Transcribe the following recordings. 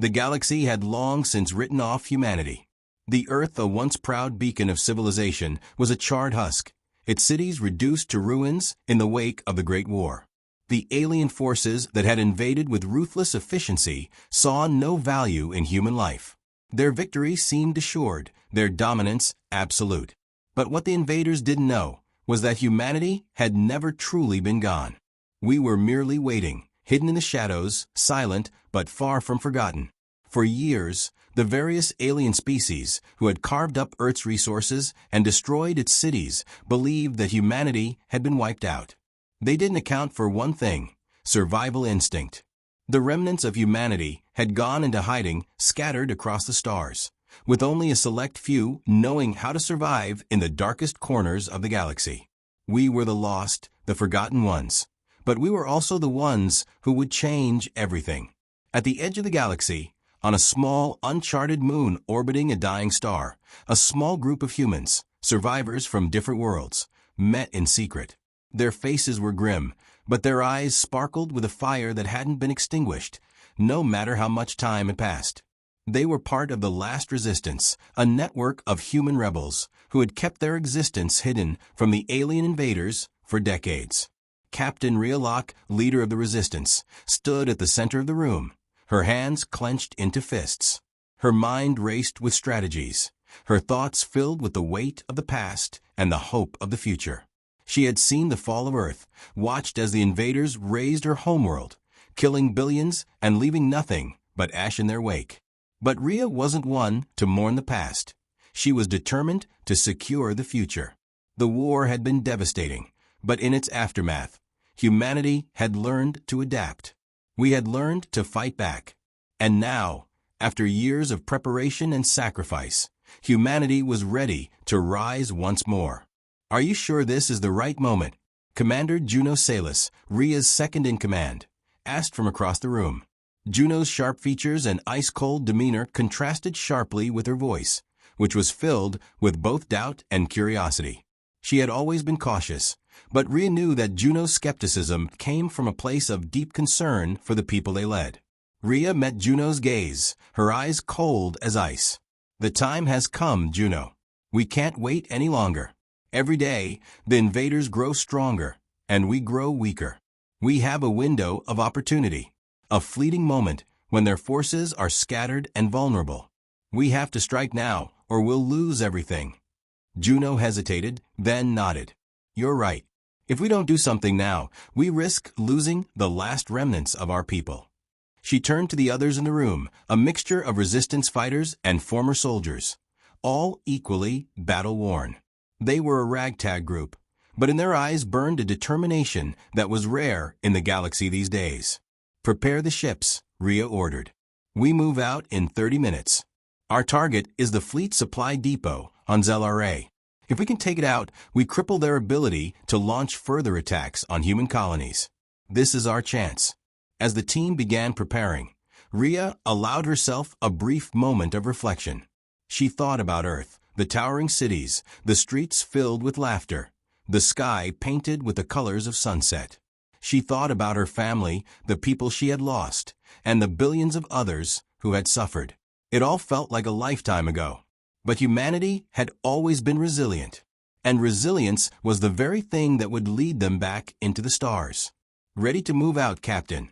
The galaxy had long since written off humanity. The Earth, a once proud beacon of civilization, was a charred husk, its cities reduced to ruins in the wake of the Great War. The alien forces that had invaded with ruthless efficiency saw no value in human life. Their victory seemed assured, their dominance absolute. But what the invaders didn't know was that humanity had never truly been gone. We were merely waiting, hidden in the shadows, silent but far from forgotten. For years, the various alien species who had carved up Earth's resources and destroyed its cities believed that humanity had been wiped out. They didn't account for one thing: survival instinct. The remnants of humanity had gone into hiding, scattered across the stars, with only a select few knowing how to survive in the darkest corners of the galaxy. We were the lost, the forgotten ones. But we were also the ones who would change everything. At the edge of the galaxy, on a small, uncharted moon orbiting a dying star, a small group of humans, survivors from different worlds, met in secret. Their faces were grim, but their eyes sparkled with a fire that hadn't been extinguished, no matter how much time had passed. They were part of the last resistance, a network of human rebels who had kept their existence hidden from the alien invaders for decades. Captain Rhea Locke, leader of the resistance, stood at the center of the room, her hands clenched into fists. Her mind raced with strategies, her thoughts filled with the weight of the past and the hope of the future. She had seen the fall of Earth, watched as the invaders razed her homeworld, killing billions and leaving nothing but ash in their wake. But Rhea wasn't one to mourn the past. She was determined to secure the future. The war had been devastating, but in its aftermath, humanity had learned to adapt. We had learned to fight back. And now, after years of preparation and sacrifice, humanity was ready to rise once more. "Are you sure this is the right moment?" Commander Juno Salis, Rhea's second-in-command, asked from across the room. Juno's sharp features and ice-cold demeanor contrasted sharply with her voice, which was filled with both doubt and curiosity. She had always been cautious, but Rhea knew that Juno's skepticism came from a place of deep concern for the people they led. Rhea met Juno's gaze, her eyes cold as ice. "The time has come, Juno. We can't wait any longer. Every day, the invaders grow stronger, and we grow weaker. We have a window of opportunity, a fleeting moment when their forces are scattered and vulnerable. We have to strike now, or we'll lose everything." Juno hesitated, then nodded. "You're right. If we don't do something now, we risk losing the last remnants of our people." She turned to the others in the room, a mixture of resistance fighters and former soldiers, all equally battle-worn. They were a ragtag group, but in their eyes burned a determination that was rare in the galaxy these days. "Prepare the ships," Rhea ordered. "We move out in 30 minutes. Our target is the fleet supply depot on Zelra. If we can take it out, we cripple their ability to launch further attacks on human colonies. This is our chance." As the team began preparing, Rhea allowed herself a brief moment of reflection. She thought about Earth, the towering cities, the streets filled with laughter, the sky painted with the colors of sunset. She thought about her family, the people she had lost, and the billions of others who had suffered. It all felt like a lifetime ago. But humanity had always been resilient, and resilience was the very thing that would lead them back into the stars. "Ready to move out, Captain."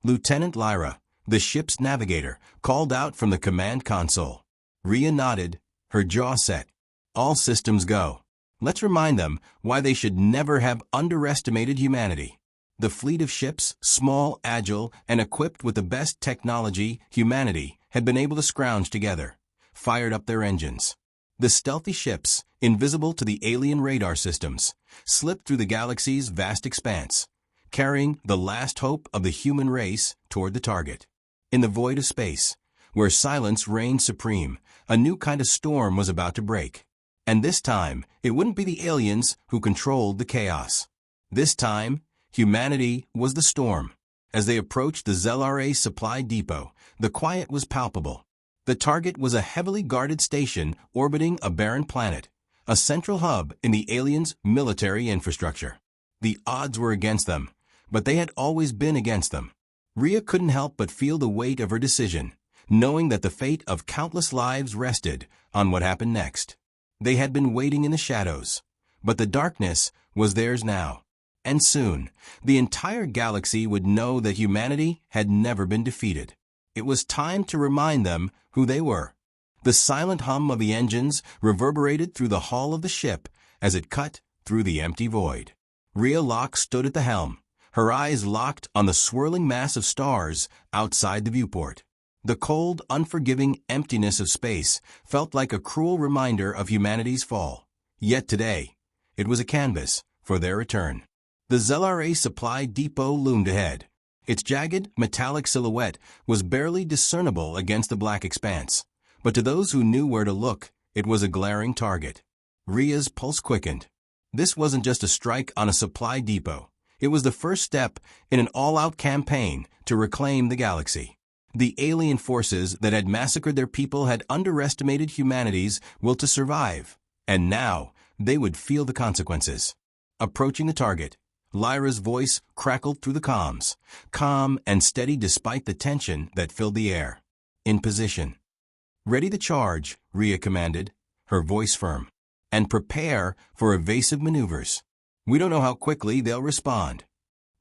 Lieutenant Lyra, the ship's navigator, called out from the command console. Rhea nodded, her jaw set. "All systems go. Let's remind them why they should never have underestimated humanity." The fleet of ships, small, agile, and equipped with the best technology humanity had been able to scrounge together, fired up their engines. The stealthy ships, invisible to the alien radar systems, slipped through the galaxy's vast expanse, carrying the last hope of the human race toward the target. In the void of space, where silence reigned supreme, a new kind of storm was about to break. And this time, it wouldn't be the aliens who controlled the chaos. This time, humanity was the storm. As they approached the Zelra supply depot, the quiet was palpable. The target was a heavily guarded station orbiting a barren planet, a central hub in the aliens' military infrastructure. The odds were against them, but they had always been against them. Rhea couldn't help but feel the weight of her decision, knowing that the fate of countless lives rested on what happened next. They had been waiting in the shadows, but the darkness was theirs now. And soon, the entire galaxy would know that humanity had never been defeated. It was time to remind them who they were. The silent hum of the engines reverberated through the hull of the ship as it cut through the empty void. Rhea Locke stood at the helm, her eyes locked on the swirling mass of stars outside the viewport. The cold, unforgiving emptiness of space felt like a cruel reminder of humanity's fall. Yet today, it was a canvas for their return. The Zelare supply depot loomed ahead. Its jagged, metallic silhouette was barely discernible against the black expanse. But to those who knew where to look, it was a glaring target. Rhea's pulse quickened. This wasn't just a strike on a supply depot. It was the first step in an all-out campaign to reclaim the galaxy. The alien forces that had massacred their people had underestimated humanity's will to survive, and now they would feel the consequences. Approaching the target, Lyra's voice crackled through the comms, calm and steady despite the tension that filled the air. In position. Ready to charge, Rhea commanded, her voice firm. And prepare for evasive maneuvers. We don't know how quickly they'll respond.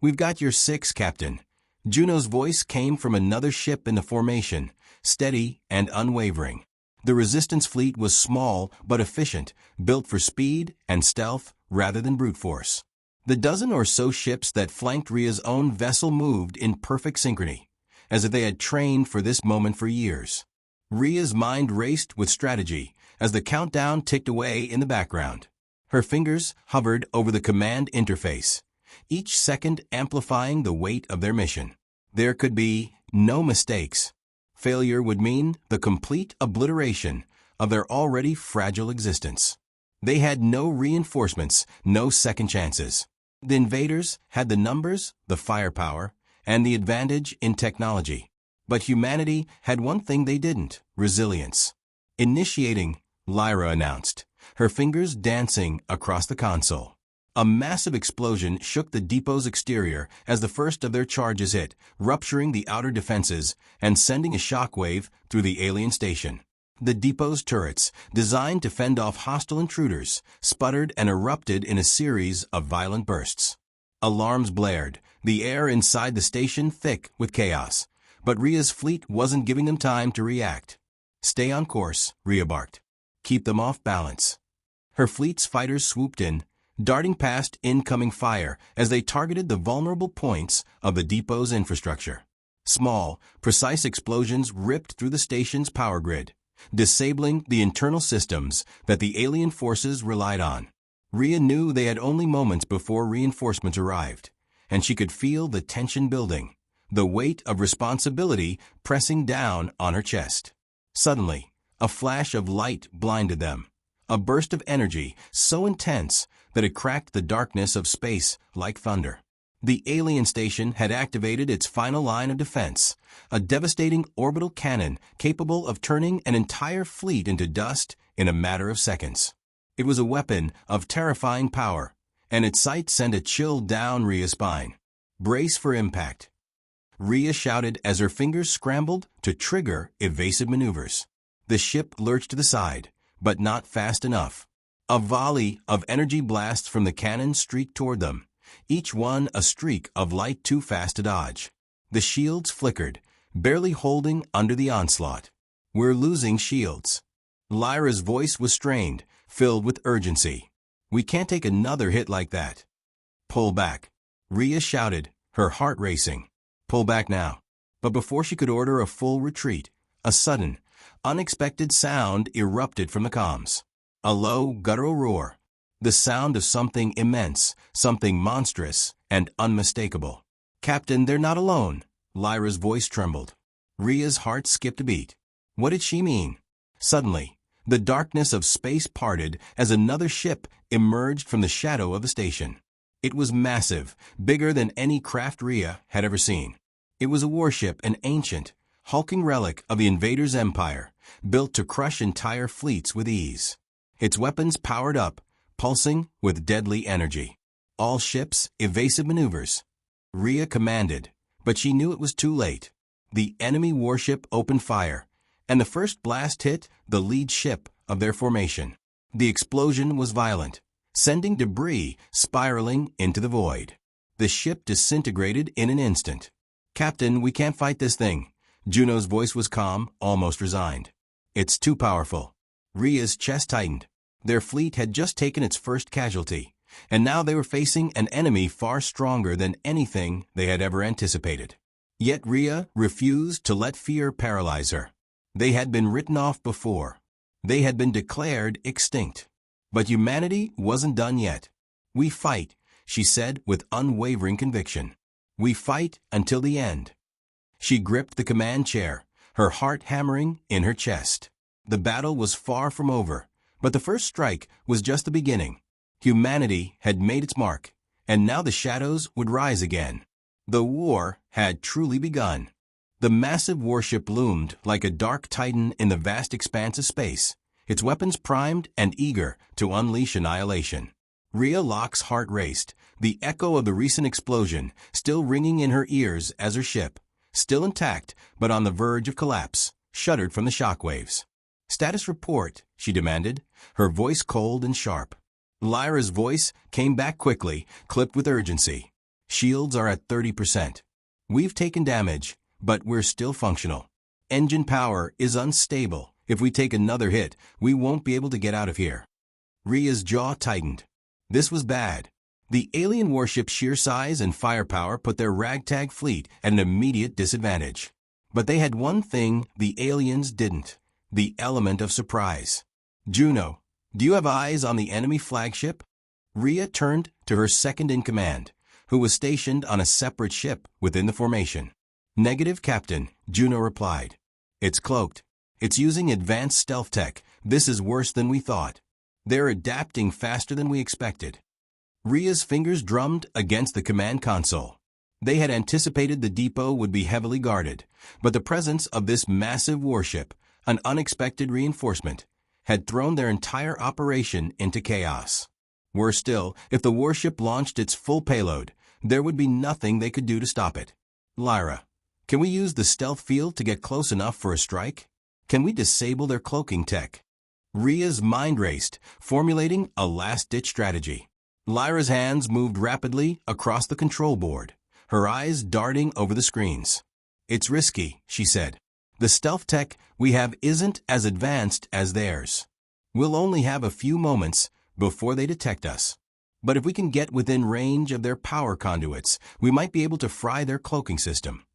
We've got your 6, Captain. Juno's voice came from another ship in the formation, steady and unwavering. The resistance fleet was small but efficient, built for speed and stealth rather than brute force. The dozen or so ships that flanked Rhea's own vessel moved in perfect synchrony, as if they had trained for this moment for years. Rhea's mind raced with strategy as the countdown ticked away in the background. Her fingers hovered over the command interface, each second amplifying the weight of their mission. There could be no mistakes. Failure would mean the complete obliteration of their already fragile existence. They had no reinforcements, no second chances. The invaders had the numbers, the firepower, and the advantage in technology. But humanity had one thing they didn't: resilience. Initiating, Lyra announced, her fingers dancing across the console. A massive explosion shook the depot's exterior as the first of their charges hit, rupturing the outer defenses and sending a shockwave through the alien station. The depot's turrets, designed to fend off hostile intruders, sputtered and erupted in a series of violent bursts. Alarms blared, the air inside the station thick with chaos. But Rhea's fleet wasn't giving them time to react. Stay on course, Rhea barked. Keep them off balance. Her fleet's fighters swooped in, darting past incoming fire as they targeted the vulnerable points of the depot's infrastructure. Small, precise explosions ripped through the station's power grid, disabling the internal systems that the alien forces relied on. Rhea knew they had only moments before reinforcements arrived, and she could feel the tension building, the weight of responsibility pressing down on her chest. Suddenly, a flash of light blinded them, a burst of energy so intense that it cracked the darkness of space like thunder. The alien station had activated its final line of defense, a devastating orbital cannon capable of turning an entire fleet into dust in a matter of seconds. It was a weapon of terrifying power, and its sight sent a chill down Rhea's spine. Brace for impact. Rhea shouted as her fingers scrambled to trigger evasive maneuvers. The ship lurched to the side, but not fast enough. A volley of energy blasts from the cannon streaked toward them, each one a streak of light too fast to dodge. The shields flickered, barely holding under the onslaught. We're losing shields. Lyra's voice was strained, filled with urgency. We can't take another hit like that. Pull back. Rhea shouted, her heart racing. Pull back now. But before she could order a full retreat, a sudden, unexpected sound erupted from the comms. A low, guttural roar. The sound of something immense, something monstrous, and unmistakable. Captain, they're not alone. Lyra's voice trembled. Rhea's heart skipped a beat. What did she mean? Suddenly, the darkness of space parted as another ship emerged from the shadow of the station. It was massive, bigger than any craft Rhea had ever seen. It was a warship, an ancient, hulking relic of the invaders' empire, built to crush entire fleets with ease. Its weapons powered up, pulsing with deadly energy. All ships, evasive maneuvers. Rhea commanded, but she knew it was too late. The enemy warship opened fire, and the first blast hit the lead ship of their formation. The explosion was violent, sending debris spiraling into the void. The ship disintegrated in an instant. "Captain, we can't fight this thing." Juno's voice was calm, almost resigned. "It's too powerful." Rhea's chest tightened. Their fleet had just taken its first casualty, and now they were facing an enemy far stronger than anything they had ever anticipated. Yet Rhea refused to let fear paralyze her. They had been written off before. They had been declared extinct. But humanity wasn't done yet. "We fight," she said with unwavering conviction. "We fight until the end." She gripped the command chair, her heart hammering in her chest. The battle was far from over, but the first strike was just the beginning. Humanity had made its mark, and now the shadows would rise again. The war had truly begun. The massive warship loomed like a dark titan in the vast expanse of space, its weapons primed and eager to unleash annihilation. Rhea Locke's heart raced, the echo of the recent explosion still ringing in her ears as her ship, still intact but on the verge of collapse, shuddered from the shockwaves. "Status report," she demanded, her voice cold and sharp. Lyra's voice came back quickly, clipped with urgency. "Shields are at 30%. We've taken damage, but we're still functional. Engine power is unstable. If we take another hit, we won't be able to get out of here." Rhea's jaw tightened. This was bad. The alien warship's sheer size and firepower put their ragtag fleet at an immediate disadvantage. But they had one thing the aliens didn't: the element of surprise. "Juno, do you have eyes on the enemy flagship?" Rhea turned to her second-in-command, who was stationed on a separate ship within the formation. "Negative, Captain," Juno replied. "It's cloaked. It's using advanced stealth tech. This is worse than we thought. They're adapting faster than we expected." Rhea's fingers drummed against the command console. They had anticipated the depot would be heavily guarded, but the presence of this massive warship, an unexpected reinforcement, had thrown their entire operation into chaos. Worse still, if the warship launched its full payload, there would be nothing they could do to stop it. "Lyra, can we use the stealth field to get close enough for a strike? Can we disable their cloaking tech?" Rhea's mind raced, formulating a last-ditch strategy. Lyra's hands moved rapidly across the control board, her eyes darting over the screens. "It's risky," she said. "The stealth tech we have isn't as advanced as theirs. We'll only have a few moments before they detect us. But if we can get within range of their power conduits, we might be able to fry their cloaking system."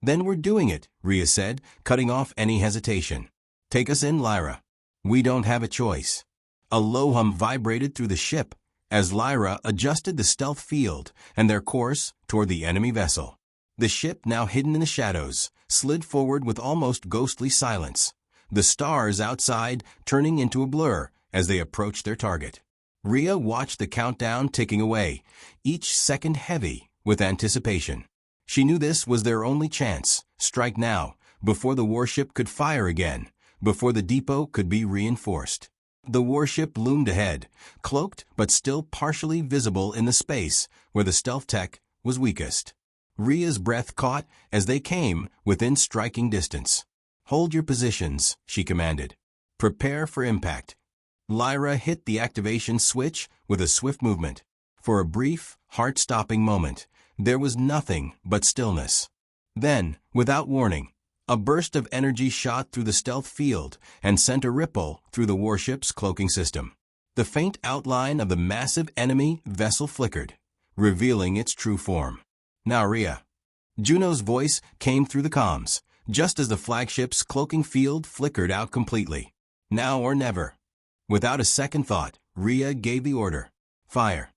"Then we're doing it," Rhea said, cutting off any hesitation. "Take us in, Lyra. We don't have a choice." A low hum vibrated through the ship as Lyra adjusted the stealth field and their course toward the enemy vessel. The ship, now hidden in the shadows, slid forward with almost ghostly silence, the stars outside turning into a blur as they approached their target. Rhea watched the countdown ticking away, each second heavy with anticipation. She knew this was their only chance: strike now, before the warship could fire again, before the depot could be reinforced. The warship loomed ahead, cloaked but still partially visible in the space where the stealth tech was weakest. Rhea's breath caught as they came within striking distance. "Hold your positions," she commanded. "Prepare for impact." Lyra hit the activation switch with a swift movement. For a brief, heart-stopping moment, there was nothing but stillness. Then, without warning, a burst of energy shot through the stealth field and sent a ripple through the warship's cloaking system. The faint outline of the massive enemy vessel flickered, revealing its true form. "Now, Rhea." Juno's voice came through the comms, just as the flagship's cloaking field flickered out completely. "Now or never." Without a second thought, Rhea gave the order: "Fire."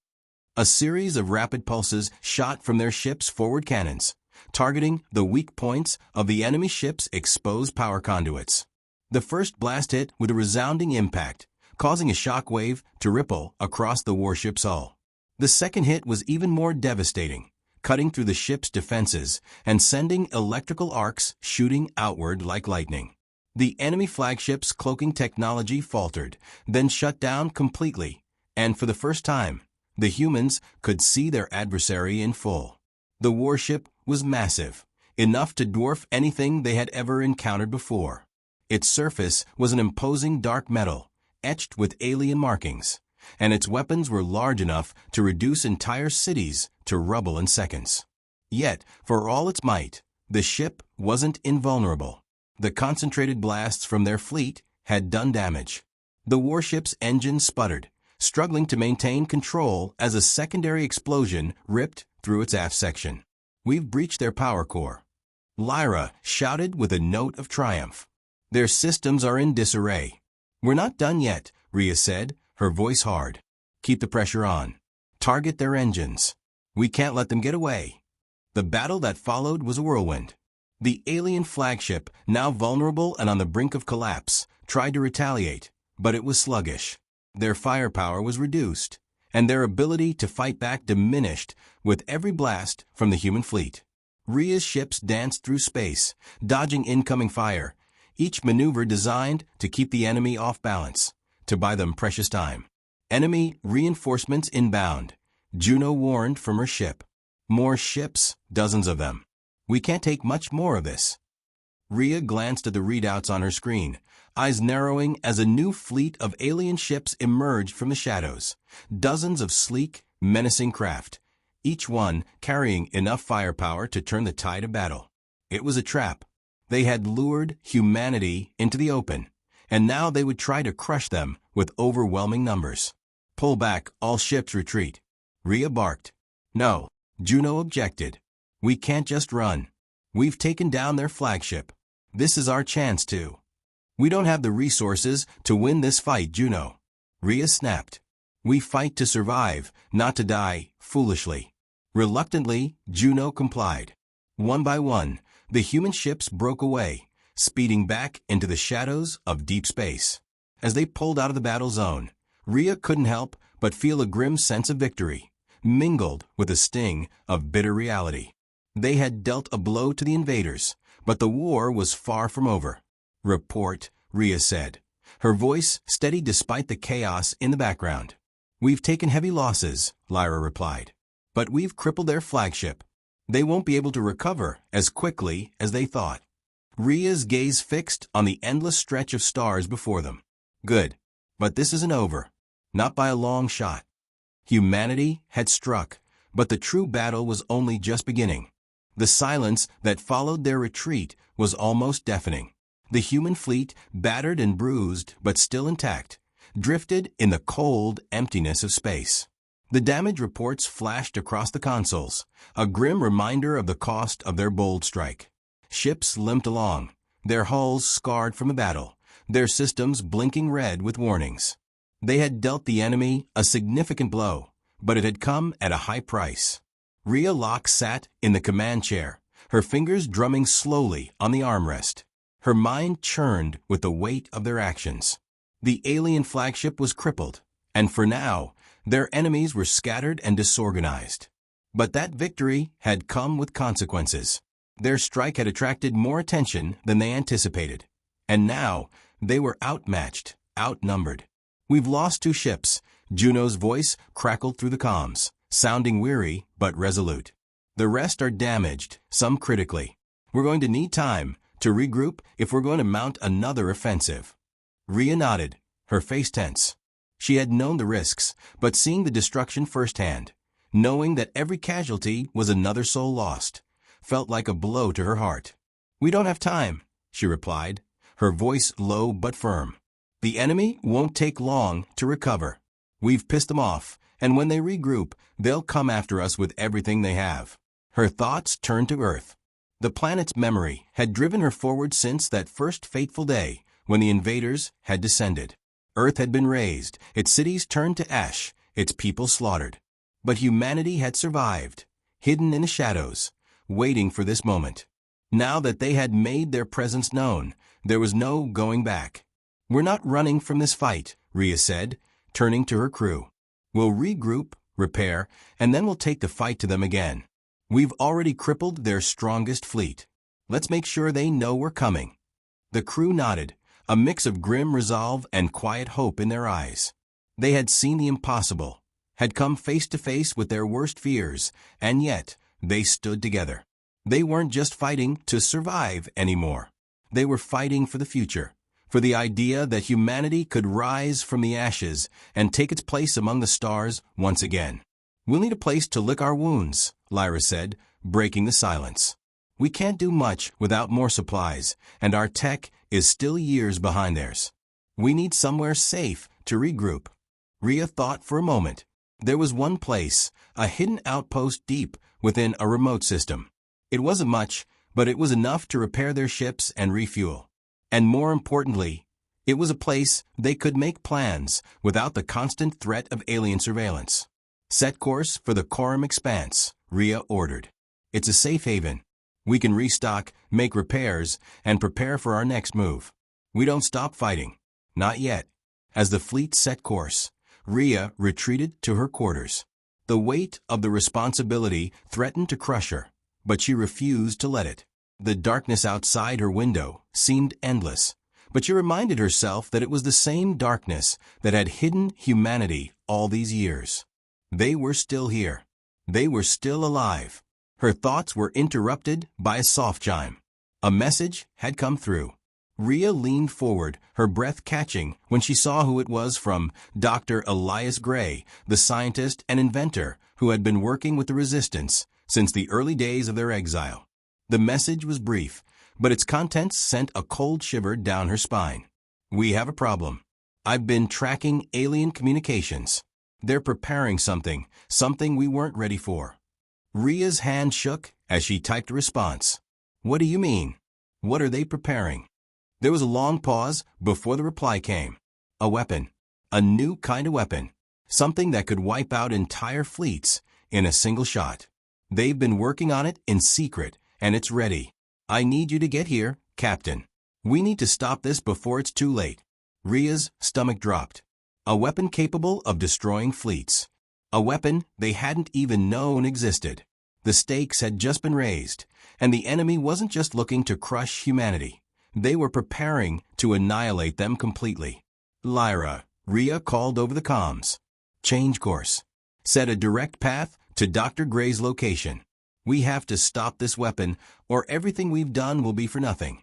A series of rapid pulses shot from their ship's forward cannons, targeting the weak points of the enemy ship's exposed power conduits. The first blast hit with a resounding impact, causing a shock wave to ripple across the warship's hull. The second hit was even more devastating, cutting through the ship's defenses and sending electrical arcs shooting outward like lightning. The enemy flagship's cloaking technology faltered, then shut down completely, and for the first time, the humans could see their adversary in full. The warship was massive, enough to dwarf anything they had ever encountered before. Its surface was an imposing dark metal, etched with alien markings, and its weapons were large enough to reduce entire cities to rubble in seconds. Yet, for all its might, the ship wasn't invulnerable. The concentrated blasts from their fleet had done damage. The warship's engine sputtered, struggling to maintain control as a secondary explosion ripped through its aft section. "We've breached their power core," Lyra shouted with a note of triumph. "Their systems are in disarray." "We're not done yet," Rhea said, her voice hard. "Keep the pressure on. Target their engines. We can't let them get away." The battle that followed was a whirlwind. The alien flagship, now vulnerable and on the brink of collapse, tried to retaliate, but it was sluggish. Their firepower was reduced, and their ability to fight back diminished with every blast from the human fleet. Rhea's ships danced through space, dodging incoming fire, each maneuver designed to keep the enemy off balance, to buy them precious time. "Enemy reinforcements inbound," Juno warned from her ship. "More ships, dozens of them. We can't take much more of this." Rhea glanced at the readouts on her screen, eyes narrowing as a new fleet of alien ships emerged from the shadows. Dozens of sleek, menacing craft, each one carrying enough firepower to turn the tide of battle. It was a trap. They had lured humanity into the open, and now they would try to crush them with overwhelming numbers. "Pull back, all ships retreat," Rhea barked. "No," Juno objected. "We can't just run. We've taken down their flagship. This is our chance to." "We don't have the resources to win this fight, Juno," Rhea snapped. "We fight to survive, not to die, foolishly." Reluctantly, Juno complied. One by one, the human ships broke away, speeding back into the shadows of deep space. As they pulled out of the battle zone, Rhea couldn't help but feel a grim sense of victory, mingled with a sting of bitter reality. They had dealt a blow to the invaders, but the war was far from over. "Report," Rhea said, her voice steady despite the chaos in the background. "We've taken heavy losses," Lyra replied, "but we've crippled their flagship. They won't be able to recover as quickly as they thought." Rhea's gaze fixed on the endless stretch of stars before them. "Good, but this isn't over. Not by a long shot." Humanity had struck, but the true battle was only just beginning. The silence that followed their retreat was almost deafening. The human fleet, battered and bruised but still intact, drifted in the cold emptiness of space. The damage reports flashed across the consoles, a grim reminder of the cost of their bold strike. Ships limped along, their hulls scarred from the battle, their systems blinking red with warnings. They had dealt the enemy a significant blow, but it had come at a high price. Rhea Locke sat in the command chair, her fingers drumming slowly on the armrest. Her mind churned with the weight of their actions. The alien flagship was crippled, and for now, their enemies were scattered and disorganized. But that victory had come with consequences. Their strike had attracted more attention than they anticipated, and now they were outmatched, outnumbered. "We've lost 2 ships," Juno's voice crackled through the comms, sounding weary but resolute. "The rest are damaged, some critically. We're going to need time to regroup if we're going to mount another offensive." Rhea nodded, her face tense. She had known the risks, but seeing the destruction firsthand, knowing that every casualty was another soul lost, felt like a blow to her heart. "We don't have time," she replied, her voice low but firm. "The enemy won't take long to recover. We've pissed them off, and when they regroup, they'll come after us with everything they have." Her thoughts turned to Earth. The planet's memory had driven her forward since that first fateful day when the invaders had descended. Earth had been razed, its cities turned to ash, its people slaughtered. But humanity had survived, hidden in the shadows, waiting for this moment. Now that they had made their presence known, there was no going back. "We're not running from this fight," Rhea said, turning to her crew. "We'll regroup, repair, and then we'll take the fight to them again. We've already crippled their strongest fleet. Let's make sure they know we're coming." The crew nodded, a mix of grim resolve and quiet hope in their eyes. They had seen the impossible, had come face to face with their worst fears, and yet they stood together. They weren't just fighting to survive anymore. They were fighting for the future, for the idea that humanity could rise from the ashes and take its place among the stars once again. "We'll need a place to lick our wounds," Lyra said, breaking the silence. "We can't do much without more supplies, and our tech is still years behind theirs. We need somewhere safe to regroup." Rhea thought for a moment. There was one place, a hidden outpost deep within a remote system. It wasn't much, but it was enough to repair their ships and refuel. And more importantly, it was a place they could make plans without the constant threat of alien surveillance. "Set course for the Coram Expanse," Rhea ordered. "It's a safe haven. We can restock, make repairs, and prepare for our next move. We don't stop fighting. Not yet." As the fleet set course, Rhea retreated to her quarters. The weight of the responsibility threatened to crush her, but she refused to let it. The darkness outside her window seemed endless, but she reminded herself that it was the same darkness that had hidden humanity all these years. They were still here. They were still alive. Her thoughts were interrupted by a soft chime. A message had come through. Rhea leaned forward, her breath catching when she saw who it was from Dr. Elias Gray, the scientist and inventor who had been working with the Resistance since the early days of their exile. The message was brief, but its contents sent a cold shiver down her spine. "We have a problem. I've been tracking alien communications. They're preparing something we weren't ready for." Rhea's hand shook as she typed a response. "What do you mean? What are they preparing?" There was a long pause before the reply came. "A weapon. A new kind of weapon. Something that could wipe out entire fleets in a single shot. They've been working on it in secret, and it's ready. I need you to get here, Captain. We need to stop this before it's too late." Rhea's stomach dropped. A weapon capable of destroying fleets. A weapon they hadn't even known existed. The stakes had just been raised, and the enemy wasn't just looking to crush humanity. They were preparing to annihilate them completely. "Lyra," Rhea called over the comms. "Change course. Set a direct path to Dr. Gray's location. We have to stop this weapon, or everything we've done will be for nothing."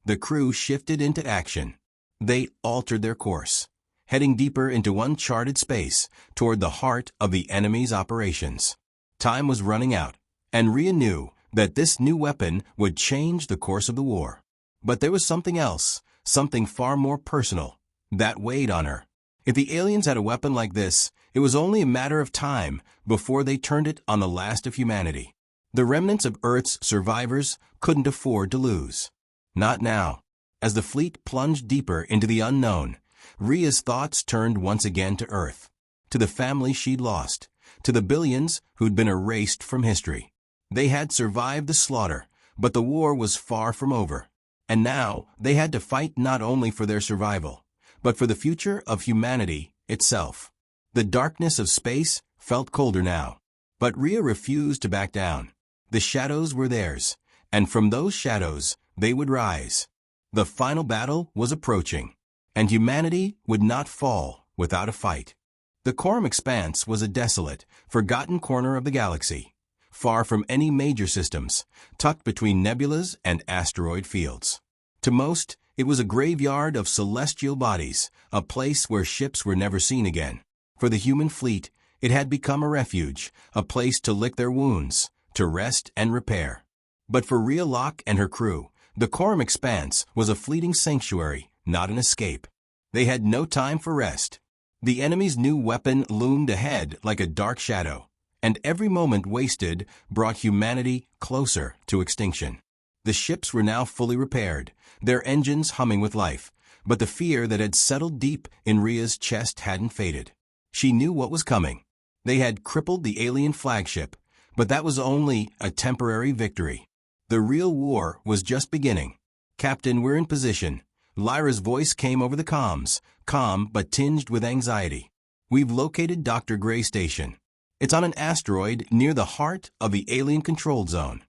The crew shifted into action. They altered their course, heading deeper into uncharted space toward the heart of the enemy's operations. Time was running out, and Rhea knew that this new weapon would change the course of the war. But there was something else, something far more personal, that weighed on her. If the aliens had a weapon like this, it was only a matter of time before they turned it on the last of humanity. The remnants of Earth's survivors couldn't afford to lose. Not now. As the fleet plunged deeper into the unknown, Rhea's thoughts turned once again to Earth, to the family she'd lost, to the billions who'd been erased from history. They had survived the slaughter, but the war was far from over. And now they had to fight not only for their survival, but for the future of humanity itself. The darkness of space felt colder now, but Rhea refused to back down. The shadows were theirs, and from those shadows they would rise. The final battle was approaching, and humanity would not fall without a fight. The Coram Expanse was a desolate, forgotten corner of the galaxy, far from any major systems, tucked between nebulas and asteroid fields. To most, it was a graveyard of celestial bodies, a place where ships were never seen again. For the human fleet, it had become a refuge, a place to lick their wounds, to rest and repair. But for Rhea Locke and her crew, the Coram Expanse was a fleeting sanctuary, not an escape. They had no time for rest. The enemy's new weapon loomed ahead like a dark shadow, and every moment wasted brought humanity closer to extinction. The ships were now fully repaired, their engines humming with life, but the fear that had settled deep in Rhea's chest hadn't faded. She knew what was coming. They had crippled the alien flagship, but that was only a temporary victory. The real war was just beginning. "Captain, we're in position." Lyra's voice came over the comms, calm but tinged with anxiety. "We've located Dr. Gray's station. It's on an asteroid near the heart of the alien control zone."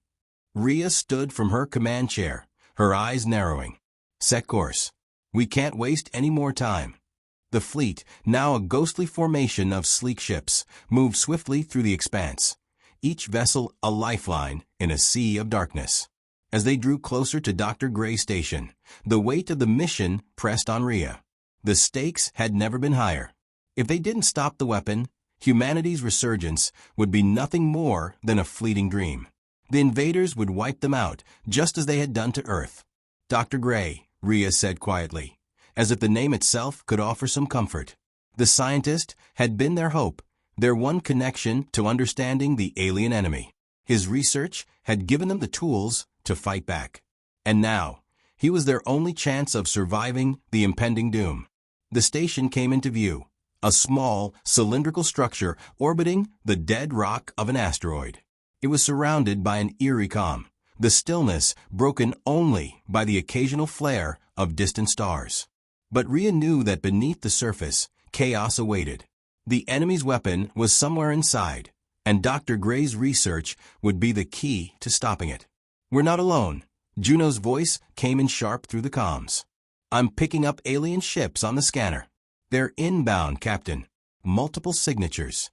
Rhea stood from her command chair, her eyes narrowing. "Set course. We can't waste any more time." The fleet, now a ghostly formation of sleek ships, moved swiftly through the expanse. each vessel a lifeline in a sea of darkness. As they drew closer to Dr. Gray's station, the weight of the mission pressed on Rhea. The stakes had never been higher. If they didn't stop the weapon, humanity's resurgence would be nothing more than a fleeting dream. The invaders would wipe them out, just as they had done to Earth. Dr. Gray, Rhea said quietly, as if the name itself could offer some comfort. The scientist had been their hope, their one connection to understanding the alien enemy. His research had given them the tools to fight back. And now, he was their only chance of surviving the impending doom. The station came into view, a small, cylindrical structure orbiting the dead rock of an asteroid. It was surrounded by an eerie calm, the stillness broken only by the occasional flare of distant stars. But Rhea knew that beneath the surface, chaos awaited. The enemy's weapon was somewhere inside, and Dr. Gray's research would be the key to stopping it. "We're not alone," Juno's voice came in sharp through the comms. "I'm picking up alien ships on the scanner. They're inbound, Captain. Multiple signatures."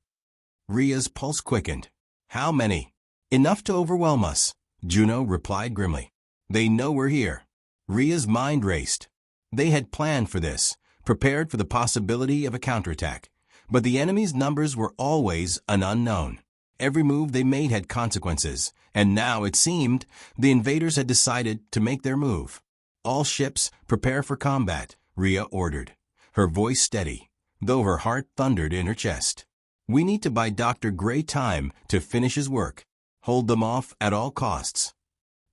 Rhea's pulse quickened. "How many?" "Enough to overwhelm us," Juno replied grimly. "They know we're here." Rhea's mind raced. They had planned for this, prepared for the possibility of a counterattack. But the enemy's numbers were always an unknown. Every move they made had consequences, and now, it seemed, the invaders had decided to make their move. "All ships, prepare for combat," Rhea ordered, her voice steady, though her heart thundered in her chest. "We need to buy Dr. Gray time to finish his work. Hold them off at all costs."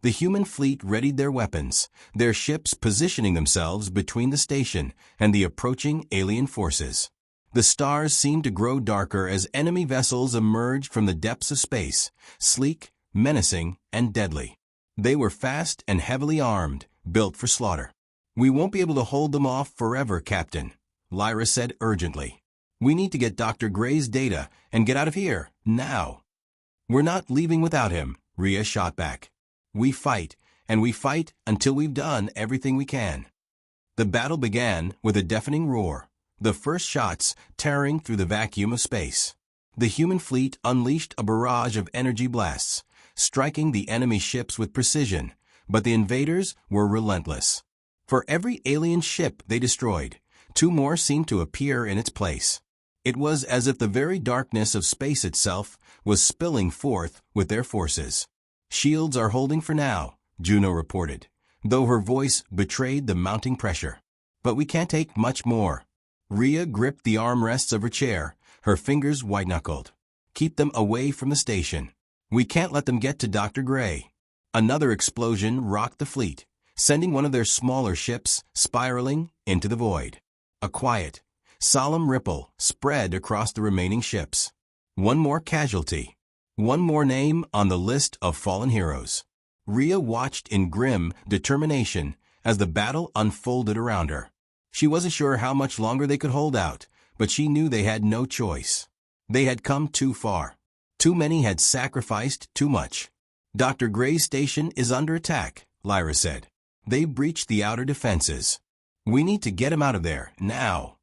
The human fleet readied their weapons, their ships positioning themselves between the station and the approaching alien forces. The stars seemed to grow darker as enemy vessels emerged from the depths of space, sleek, menacing, and deadly. They were fast and heavily armed, built for slaughter. "We won't be able to hold them off forever, Captain," Lyra said urgently. "We need to get Dr. Gray's data and get out of here, now." "We're not leaving without him," Rhea shot back. "We fight, and we fight until we've done everything we can." The battle began with a deafening roar, the first shots tearing through the vacuum of space. The human fleet unleashed a barrage of energy blasts, striking the enemy ships with precision, but the invaders were relentless. For every alien ship they destroyed, 2 more seemed to appear in its place. It was as if the very darkness of space itself was spilling forth with their forces. "Shields are holding for now," Juno reported, though her voice betrayed the mounting pressure. "But we can't take much more." Rhea gripped the armrests of her chair, her fingers white-knuckled. "Keep them away from the station. We can't let them get to Dr. Gray." Another explosion rocked the fleet, sending one of their smaller ships spiraling into the void. A quiet, solemn ripple spread across the remaining ships. One more casualty. One more name on the list of fallen heroes. Rhea watched in grim determination as the battle unfolded around her. She wasn't sure how much longer they could hold out, but she knew they had no choice. They had come too far. Too many had sacrificed too much. "Dr. Gray's station is under attack," Lyra said. "They've breached the outer defenses. We need to get him out of there, now."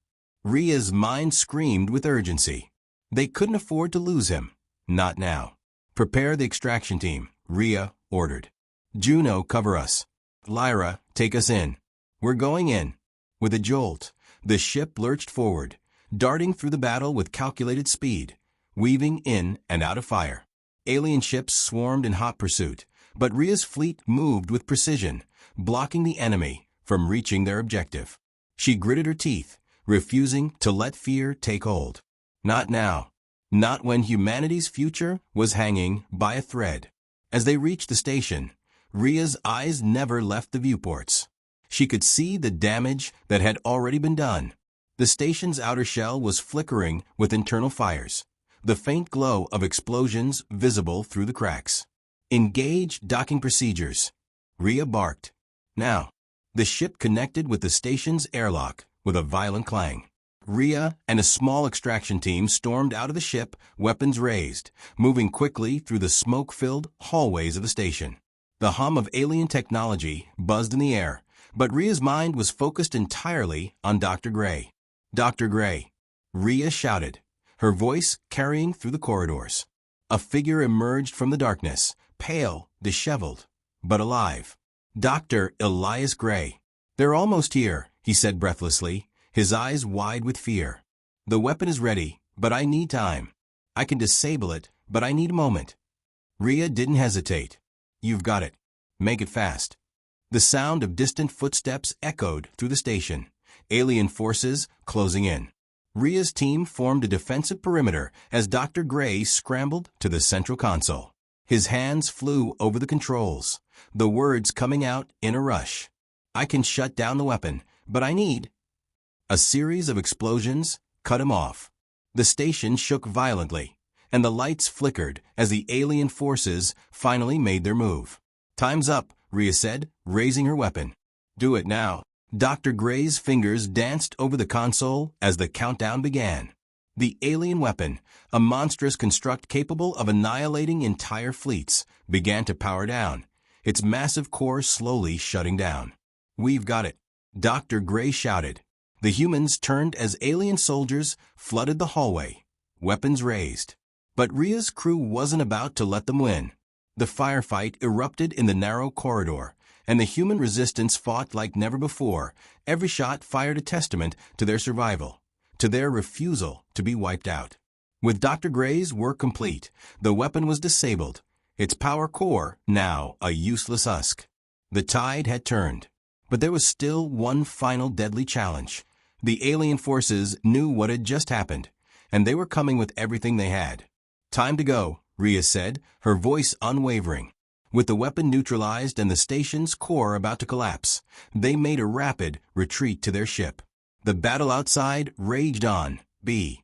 Rhea's mind screamed with urgency. They couldn't afford to lose him. Not now. "Prepare the extraction team," Rhea ordered. "Juno, cover us. Lyra, take us in." "We're going in." With a jolt, the ship lurched forward, darting through the battle with calculated speed, weaving in and out of fire. Alien ships swarmed in hot pursuit, but Rhea's fleet moved with precision, blocking the enemy from reaching their objective. She gritted her teeth, refusing to let fear take hold. Not now. Not when humanity's future was hanging by a thread. As they reached the station, Rhea's eyes never left the viewports. She could see the damage that had already been done. The station's outer shell was flickering with internal fires, the faint glow of explosions visible through the cracks. "Engage docking procedures," Rhea barked. Now, the ship connected with the station's airlock with a violent clang. Rhea and a small extraction team stormed out of the ship, weapons raised, moving quickly through the smoke-filled hallways of the station. The hum of alien technology buzzed in the air, but Rhea's mind was focused entirely on Dr. Gray. "Dr. Gray," Rhea shouted, her voice carrying through the corridors. A figure emerged from the darkness, pale, disheveled, but alive. Dr. Elias Gray. "They're almost here," he said breathlessly, his eyes wide with fear. "The weapon is ready, but I need time. I can disable it, but I need a moment." Rhea didn't hesitate. "You've got it. Make it fast." The sound of distant footsteps echoed through the station, alien forces closing in. Rhea's team formed a defensive perimeter as Dr. Gray scrambled to the central console. His hands flew over the controls, the words coming out in a rush. "I can shut down the weapon, but I need—" A series of explosions cut him off. The station shook violently, and the lights flickered as the alien forces finally made their move. "Time's up," Rhea said, raising her weapon. "Do it now." Dr. Gray's fingers danced over the console as the countdown began. The alien weapon, a monstrous construct capable of annihilating entire fleets, began to power down, its massive core slowly shutting down. "We've got it," Dr. Gray shouted. The humans turned as alien soldiers flooded the hallway, weapons raised. But Rhea's crew wasn't about to let them win. The firefight erupted in the narrow corridor, and the human resistance fought like never before. Every shot fired a testament to their survival, to their refusal to be wiped out. With Dr. Gray's work complete, the weapon was disabled, its power core now a useless husk. The tide had turned, but there was still one final deadly challenge. The alien forces knew what had just happened, and they were coming with everything they had. "Time to go," Rhea said, her voice unwavering. With the weapon neutralized and the station's core about to collapse, they made a rapid retreat to their ship. The battle outside raged on. B.